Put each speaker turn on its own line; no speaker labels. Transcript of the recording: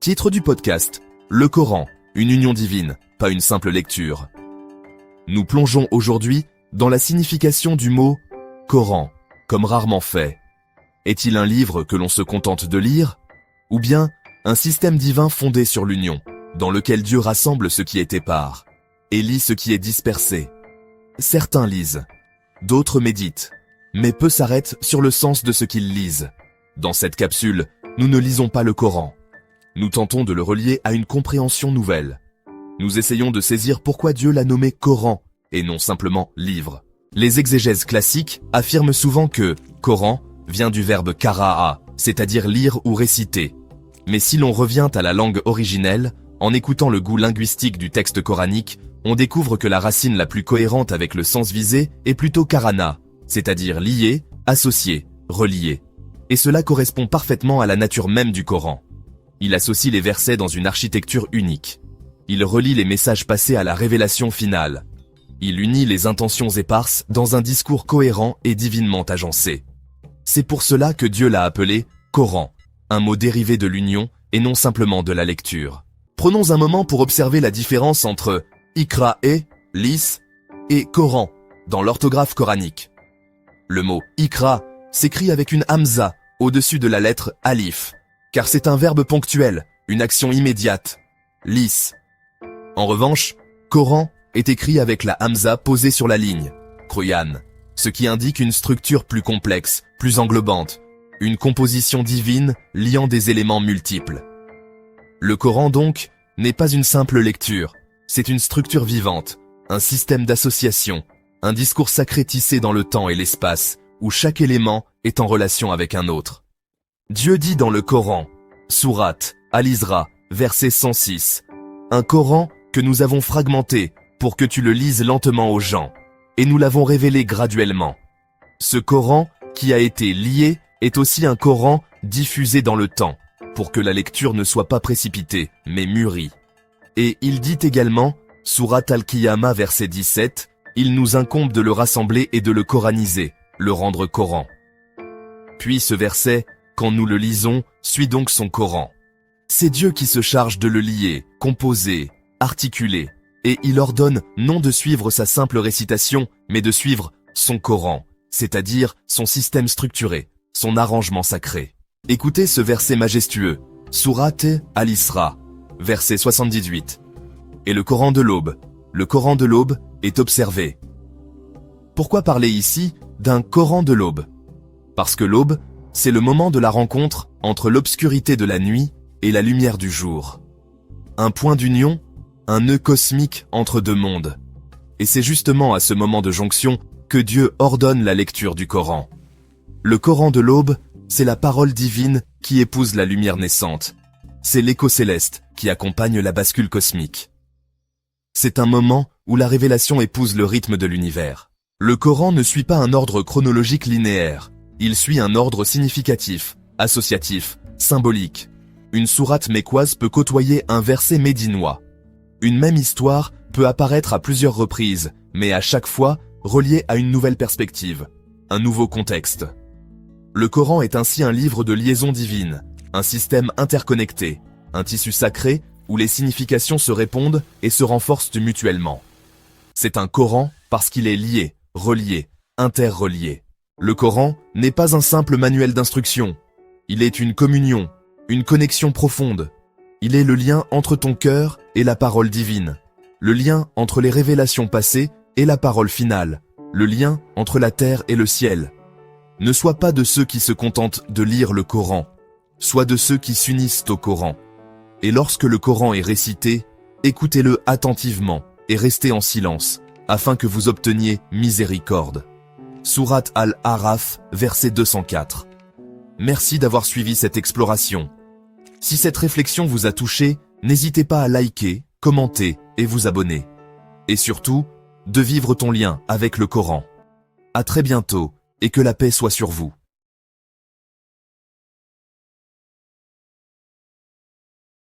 Titre du podcast, Le Coran, une union divine, pas une simple lecture. Nous plongeons aujourd'hui dans la signification du mot « Coran », comme rarement fait. Est-il un livre que l'on se contente de lire, ou bien un système divin fondé sur l'union, dans lequel Dieu rassemble ce qui est épars, et lit ce qui est dispersé? Certains lisent, d'autres méditent, mais peu s'arrêtent sur le sens de ce qu'ils lisent. Dans cette capsule, nous ne lisons pas le Coran. Nous tentons de le relier à une compréhension nouvelle. Nous essayons de saisir pourquoi Dieu l'a nommé Coran, et non simplement livre. Les exégèses classiques affirment souvent que Coran vient du verbe qara'a, c'est-à-dire lire ou réciter. Mais si l'on revient à la langue originelle, en écoutant le goût linguistique du texte coranique, on découvre que la racine la plus cohérente avec le sens visé est plutôt karana, c'est-à-dire lié, associé, relié. Et cela correspond parfaitement à la nature même du Coran. Il associe les versets dans une architecture unique. Il relie les messages passés à la révélation finale. Il unit les intentions éparses dans un discours cohérent et divinement agencé. C'est pour cela que Dieu l'a appelé Coran, un mot dérivé de l'union et non simplement de la lecture. Prenons un moment pour observer la différence entre Ikra lis, et Coran, dans l'orthographe coranique. Le mot Ikra s'écrit avec une hamza au-dessus de la lettre alif, car c'est un verbe ponctuel, une action immédiate. Lis. En revanche, Coran est écrit avec la hamza posée sur la ligne, Quran, ce qui indique une structure plus complexe, plus englobante, une composition divine liant des éléments multiples. Le Coran donc n'est pas une simple lecture, c'est une structure vivante, un système d'association, un discours sacré tissé dans le temps et l'espace, où chaque élément est en relation avec un autre. Dieu dit dans le Coran, Sourate Al-Isra, verset 106, « Un Coran que nous avons fragmenté pour que tu le lises lentement aux gens, et nous l'avons révélé graduellement. Ce Coran qui a été lié est aussi un Coran diffusé dans le temps, pour que la lecture ne soit pas précipitée, mais mûrie. » Et il dit également, Sourate Al-Qiyamah, verset 17, « Il nous incombe de le rassembler et de le coraniser, le rendre Coran. » Puis ce verset, quand nous le lisons, suit donc son Coran. C'est Dieu qui se charge de le lier, composer, articuler, et il ordonne non de suivre sa simple récitation, mais de suivre son Coran, c'est-à-dire son système structuré, son arrangement sacré. Écoutez ce verset majestueux, Sourate Al-Isra, verset 78. Et le Coran de l'aube est observé. Pourquoi parler ici d'un Coran de l'aube? Parce que l'aube, c'est le moment de la rencontre entre l'obscurité de la nuit et la lumière du jour. Un point d'union, un nœud cosmique entre deux mondes. Et c'est justement à ce moment de jonction que Dieu ordonne la lecture du Coran. Le Coran de l'aube, c'est la parole divine qui épouse la lumière naissante. C'est l'écho céleste qui accompagne la bascule cosmique. C'est un moment où la révélation épouse le rythme de l'univers. Le Coran ne suit pas un ordre chronologique linéaire. Il suit un ordre significatif, associatif, symbolique. Une sourate mécoise peut côtoyer un verset médinois. Une même histoire peut apparaître à plusieurs reprises, mais à chaque fois reliée à une nouvelle perspective, un nouveau contexte. Le Coran est ainsi un livre de liaison divine, un système interconnecté, un tissu sacré où les significations se répondent et se renforcent mutuellement. C'est un Coran parce qu'il est lié, relié, interrelié. Le Coran n'est pas un simple manuel d'instruction. Il est une communion, une connexion profonde. Il est le lien entre ton cœur et la parole divine. Le lien entre les révélations passées et la parole finale. Le lien entre la terre et le ciel. Ne sois pas de ceux qui se contentent de lire le Coran. Sois de ceux qui s'unissent au Coran. Et lorsque le Coran est récité, écoutez-le attentivement et restez en silence, afin que vous obteniez miséricorde. Sourate Al-Araf, verset 204. Merci d'avoir suivi cette exploration. Si cette réflexion vous a touché, n'hésitez pas à liker, commenter et vous abonner. Et surtout, de vivre ton lien avec le Coran. À très bientôt et que la paix soit sur vous.